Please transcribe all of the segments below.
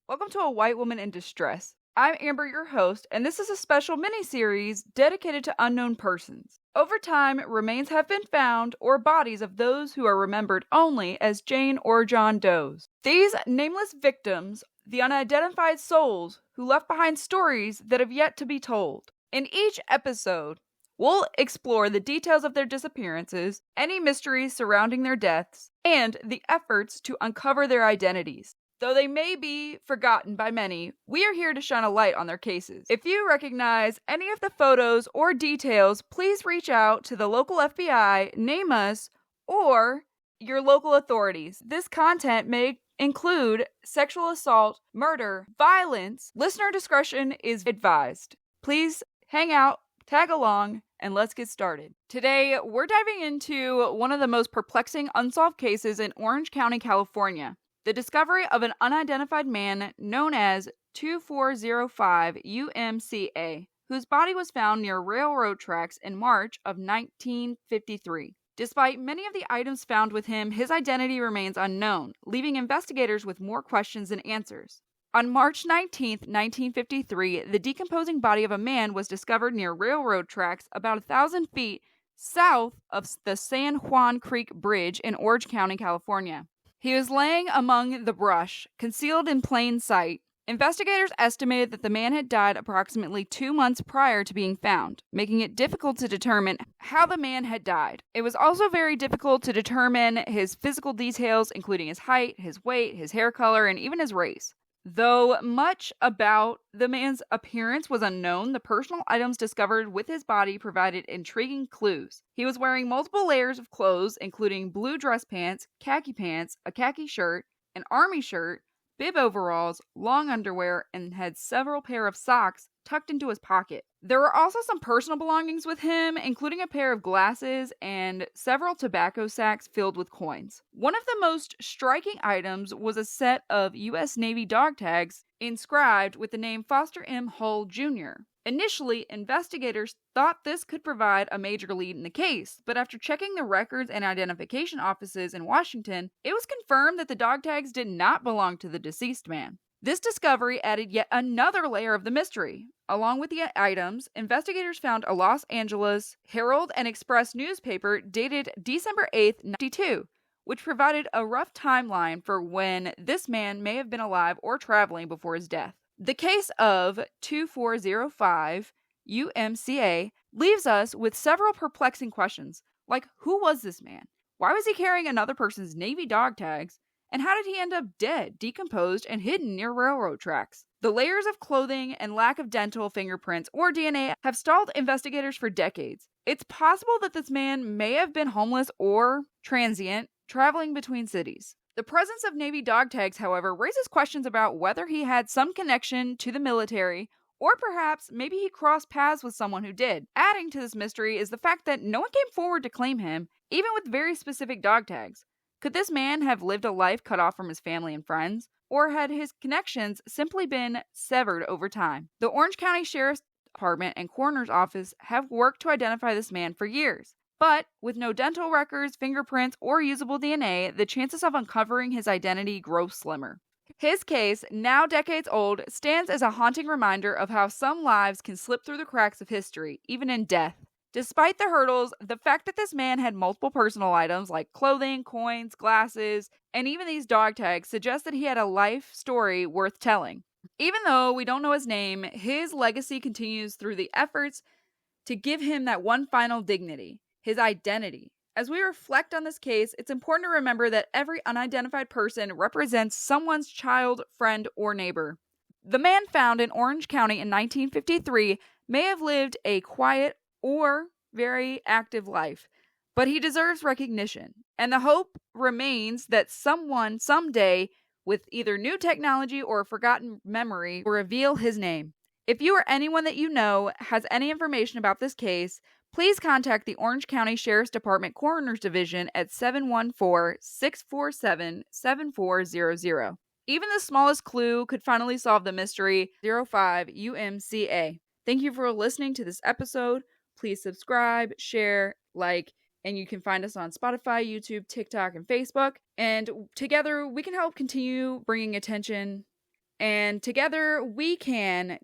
Welcome to A White Woman in Distress. I'm Amber, your host, and this is a special mini-series dedicated to unknown persons. Over time, remains have been found, or bodies of those who are remembered only as Jane or John Does. These nameless victims, the unidentified souls who left behind stories that have yet to be told. In each episode, we'll explore the details of their disappearances, any mysteries surrounding their deaths, and the efforts to uncover their identities. Though they may be forgotten by many, we are here to shine a light on their cases. If you recognize any of the photos or details, please reach out to the local FBI, NamUs, or your local authorities. This content may include sexual assault, murder, violence. Listener discretion is advised. Please hang out, tag along, and let's get started. Today, we're diving into one of the most perplexing unsolved cases in Orange County, California. The discovery of an unidentified man known as 2405 UMCA, whose body was found near railroad tracks in March of 1953. Despite many of the items found with him, his identity remains unknown, leaving investigators with more questions than answers. On March 19, 1953, the decomposing body of a man was discovered near railroad tracks about 1,000 feet south of the San Juan Creek Bridge in Orange County, California. He was laying among the brush, concealed in plain sight. Investigators estimated that the man had died approximately 2 months prior to being found, making it difficult to determine how the man had died. It was also very difficult to determine his physical details, including his height, his weight, his hair color, and even his race. Though much about the man's appearance was unknown, the personal items discovered with his body provided intriguing clues. He was wearing multiple layers of clothes, including blue dress pants, a khaki shirt, an army shirt, bib overalls, long underwear, and had several pair of socks tucked into his pocket. There were also some personal belongings with him, including a pair of glasses and several tobacco sacks filled with coins. One of the most striking items was a set of U.S. Navy dog tags inscribed with the name Foster M. Hull Jr. Initially, investigators thought this could provide a major lead in the case, but after checking the records and identification offices in Washington, it was confirmed that the dog tags did not belong to the deceased man. This discovery added yet another layer of the mystery. Along with the items, investigators found a Los Angeles Herald and Express newspaper dated December 8, 1992, which provided a rough timeline for when this man may have been alive or traveling before his death. The case of 2405 UMCA leaves us with several perplexing questions, like who was this man? Why was he carrying another person's Navy dog tags? And how did he end up dead, decomposed, and hidden near railroad tracks? The layers of clothing and lack of dental fingerprints or DNA have stalled investigators for decades. It's possible that this man may have been homeless or transient, traveling between cities. The presence of Navy dog tags, however, raises questions about whether he had some connection to the military, or perhaps maybe he crossed paths with someone who did. Adding to this mystery is the fact that no one came forward to claim him, even with very specific dog tags. Could this man have lived a life cut off from his family and friends? Or had his connections simply been severed over time? The Orange County Sheriff's Department and Coroner's Office have worked to identify this man for years. But with no dental records, fingerprints, or usable DNA, the chances of uncovering his identity grow slimmer. His case, now decades old, stands as a haunting reminder of how some lives can slip through the cracks of history, even in death. Despite the hurdles, the fact that this man had multiple personal items like clothing, coins, glasses, and even these dog tags suggests that he had a life story worth telling. Even though we don't know his name, his legacy continues through the efforts to give him that one final dignity, his identity. As we reflect on this case, it's important to remember that every unidentified person represents someone's child, friend, or neighbor. The man found in Orange County in 1953 may have lived a quiet or very active life, but he deserves recognition, and the hope remains that someone someday with either new technology or a forgotten memory will reveal his name. If you or anyone that you know has any information about this case, please contact the Orange County Sheriff's Department Coroner's Division at 714-647-7400. Even the smallest clue could finally solve the mystery. 05 UMCA. Thank you for listening to this episode. Please subscribe, share, like, and you can find us on Spotify, YouTube, TikTok, and Facebook. And together we can help continue bringing attention And together we can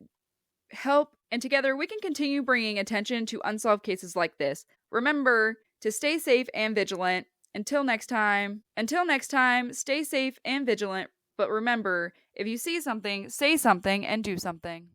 help, and together we can continue bringing attention to unsolved cases like this. Remember to stay safe and vigilant. Until next time, stay safe and vigilant. But remember, if you see something, say something and do something.